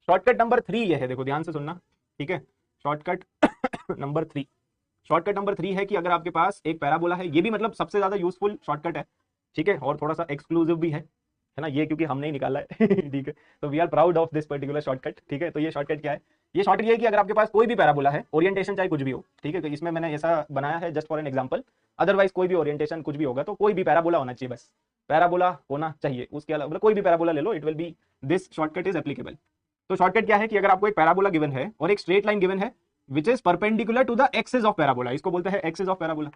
Shortcut number 3 ये है, देखो ध्यान से सुनना, ठीक है। शॉर्टकट नंबर 3, शॉर्टकट नंबर 3 है कि अगर आपके पास एक पैराबोला है, ये भी मतलब सबसे ज्यादा यूजफुल शॉर्टकट है, ठीक है, और थोड़ा सा एक्सक्लूसिव भी है ना, ये क्योंकि हमने ही निकाला है ठीक है, तो we are proud of this particular shortcut, ठीक है। तो ये शॉर्टकट क्या है, ये शॉर्टकट ये है कि अगर आपके पास कोई भी पैराबोला है, ओरिएंटेशन चाहे कुछ भी हो, ठीक है, तो इसमें मैंने ऐसा बनाया है just for an example, otherwise कोई भी ओरिएंटेशन कुछ भी होगा, तो कोई भी पैराबोला होना चाहिए, बस पैराबोला होना चाहिए, उसके अलावा मतलब कोई भी पैराबोला ले लो, it will be, this shortcut is applicable. तो शॉर्टकट क्या है कि अगर आपको एक पैराबोला गिवन है और एक स्ट्रेट लाइन गिवन है which is perpendicular to the axis of parabola, इसको बोलते हैं axis of parabola.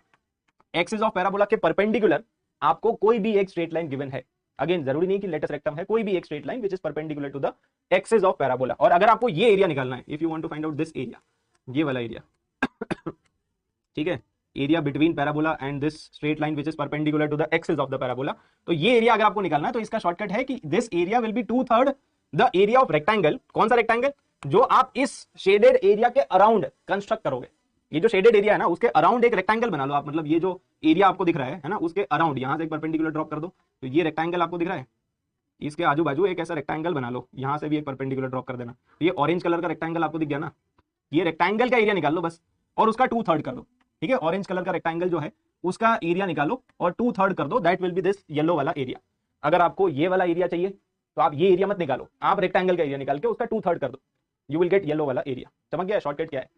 Axis of parabola के परपेंडिकुलर आपको कोई भी एक स्ट्रेट लाइन गिवन है, अगेन जरूरी नहीं कि लेटस रेक्टम है, कोई भी एक straight line which is perpendicular to the axis of parabola, और अगर आपको ये एरिया निकालना है, if you want to find out this area, ये वाला एरिया ठीक है, area between parabola and this straight line which is perpendicular to the axis of the parabola, तो ये एरिया अगर आपको निकालना है तो इसका शॉर्टकट है कि this area will be 2/3 the area of rectangle. कौन सा रेक्टेंगल, जो आप इस शेडेड एरिया के अराउंड कंस्ट्रक्ट करोगे, ये जो शेडेड एरिया है ना उसके अराउंड एक रेक्टेंगल बना लो आप, मतलब ये जो एरिया आपको दिख रहा है ना, उसके अराउंड यहां से एक परपेंडिकुलर ड्रॉप कर दो, तो ये रेक्टेंगल आपको दिख रहा है, इसके आजू बाजू एक ऐसा रेक्टेंगल बना लो, यहां से भी एक परपेंडिकुलर ड्रॉप कर देना, तो ये ऑरेंज कलर का रेक्टेंगल आपको दिख गया ना, ये रेक्टेंगल का एरिया निकाल लो बस, और उसका 2/3 कर दो, ठीक है, ऑरेंज कलर का रेक्टेंगल जो है उसका एरिया निकालो और 2/3 कर दो, that will be this yellow वाला एरिया। अगर आपको ये वाला एरिया चाहिए तो आप ये एरिया मत निकालो, आप रेक्टेंगल का एरिया निकाल के उसका 2/3 कर दो, यू विल गेट येलो वाला एरिया। समझ गया शॉर्टकट क्या है।